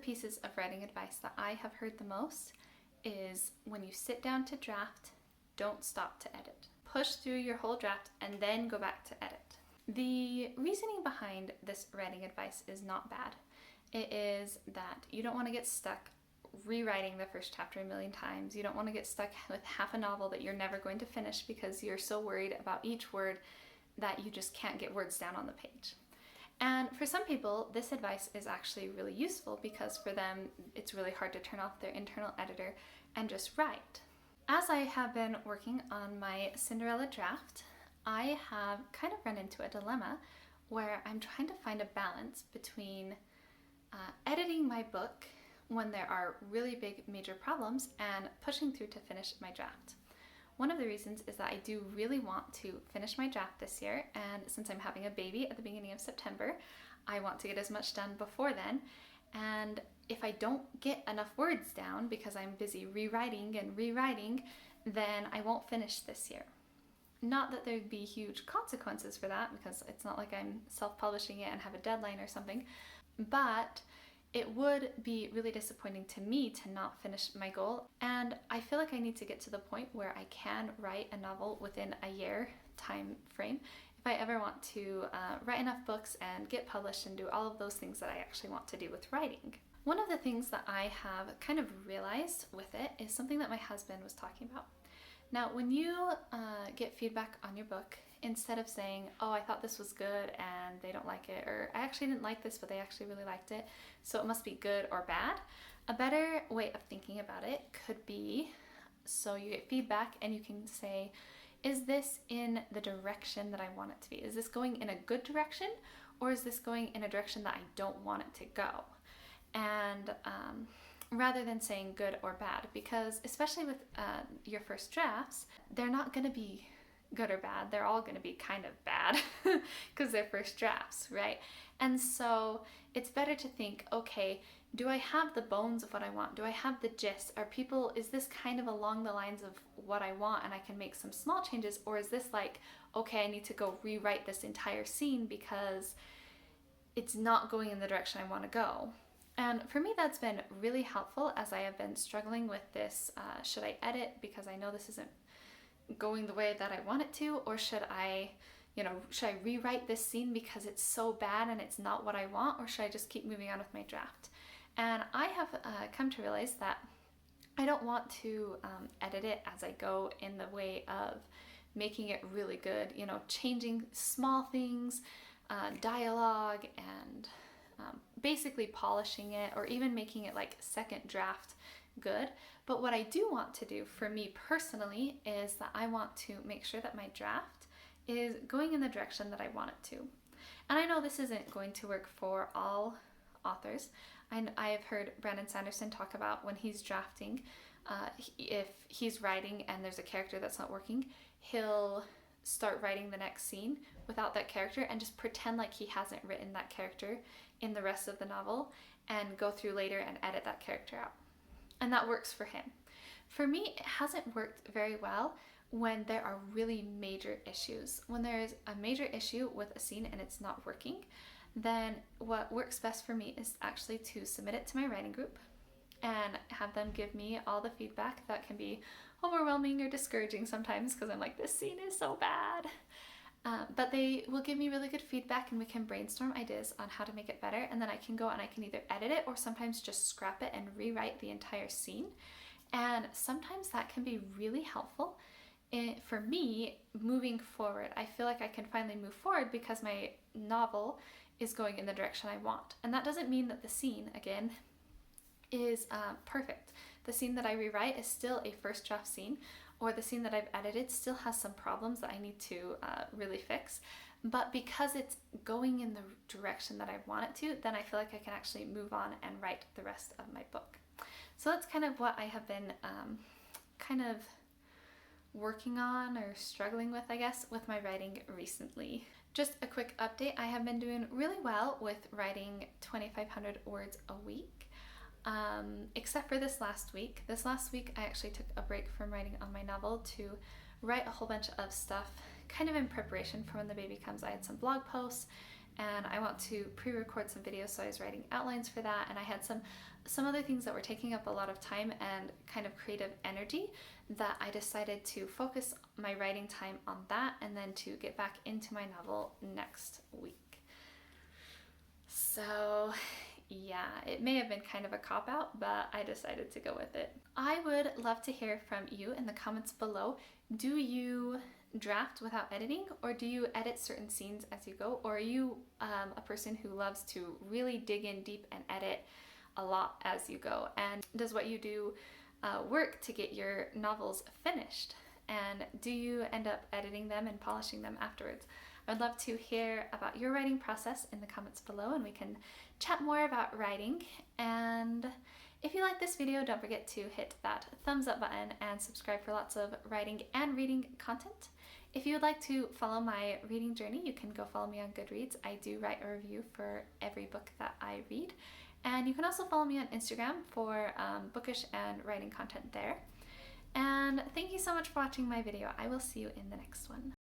pieces of writing advice that I have heard the most is when you sit down to draft, don't stop to edit. Push through your whole draft and then go back to edit. The reasoning behind this writing advice is not bad. It is that you don't want to get stuck rewriting the first chapter a million times. You don't want to get stuck with half a novel that you're never going to finish because you're so worried about each word that you just can't get words down on the page. And for some people, this advice is actually really useful because for them, it's really hard to turn off their internal editor and just write. As I have been working on my Cinderella draft, I have kind of run into a dilemma where I'm trying to find a balance between editing my book when there are really big major problems and pushing through to finish my draft. One of the reasons is that I do really want to finish my draft this year, and since I'm having a baby at the beginning of September, I want to get as much done before then. And if I don't get enough words down because I'm busy rewriting, then I won't finish this year. Not that there'd be huge consequences for that because it's not like I'm self-publishing it and have a deadline or something, but it would be really disappointing to me to not finish my goal, and I feel like I need to get to the point where I can write a novel within a year time frame if I ever want to write enough books and get published and do all of those things that I actually want to do with writing. One of the things that I have kind of realized with it is something that my husband was talking about. Now, when you get feedback on your book, instead of saying, oh, I thought this was good and they don't like it, or I actually didn't like this but they actually really liked it, so it must be good or bad, a better way of thinking about it could be, so you get feedback and you can say, is this in the direction that I want it to be? Is this going in a good direction, or is this going in a direction that I don't want it to go? And rather than saying good or bad, because especially with your first drafts, they're not going to be good or bad, they're all going to be kind of bad because they're first drafts, right? And so it's better to think, okay, do I have the bones of what I want? Do I have the gist? Is this kind of along the lines of what I want and I can make some small changes? Or is this like, okay, I need to go rewrite this entire scene because it's not going in the direction I want to go? And for me, that's been really helpful as I have been struggling with this, should I edit because I know this isn't going the way that I want it to, or should I rewrite this scene because it's so bad and it's not what I want, or should I just keep moving on with my draft? And I have come to realize that I don't want to edit it as I go in the way of making it really good, changing small things, dialogue, and basically polishing it, or even making it like second draft good. But what I do want to do for me personally is that I want to make sure that my draft is going in the direction that I want it to. And I know this isn't going to work for all authors. I have heard Brandon Sanderson talk about when he's drafting, if he's writing and there's a character that's not working, he'll start writing the next scene without that character and just pretend like he hasn't written that character in the rest of the novel and go through later and edit that character out. And that works for him. For me, it hasn't worked very well when there are really major issues. When there is a major issue with a scene and it's not working, then what works best for me is actually to submit it to my writing group and have them give me all the feedback. That can be overwhelming or discouraging sometimes because I'm like, this scene is so bad. But they will give me really good feedback and we can brainstorm ideas on how to make it better, and then I can go and I can either edit it or sometimes just scrap it and rewrite the entire scene. And sometimes that can be really helpful for me moving forward. I feel like I can finally move forward because my novel is going in the direction I want. And that doesn't mean that the scene, again, is perfect. The scene that I rewrite is still a first draft scene, or the scene that I've edited still has some problems that I need to really fix. But because it's going in the direction that I want it to, then I feel like I can actually move on and write the rest of my book. So that's kind of what I have been kind of working on or struggling with, I guess, with my writing recently. Just a quick update, I have been doing really well with writing 2,500 words a week. Except for this last week. This last week I actually took a break from writing on my novel to write a whole bunch of stuff kind of in preparation for when the baby comes. I had some blog posts and I want to pre-record some videos, so I was writing outlines for that, and I had some other things that were taking up a lot of time and kind of creative energy that I decided to focus my writing time on that and then to get back into my novel next week. So yeah, it may have been kind of a cop-out, but I decided to go with it. I would love to hear from you in the comments below. Do you draft without editing, or do you edit certain scenes as you go, or are you a person who loves to really dig in deep and edit a lot as you go? And does what you do work to get your novels finished? And do you end up editing them and polishing them afterwards? I'd love to hear about your writing process in the comments below, and we can chat more about writing. And if you like this video, don't forget to hit that thumbs up button and subscribe for lots of writing and reading content. If you would like to follow my reading journey, you can go follow me on Goodreads. I do write a review for every book that I read. And you can also follow me on Instagram for bookish and writing content there. And thank you so much for watching my video. I will see you in the next one.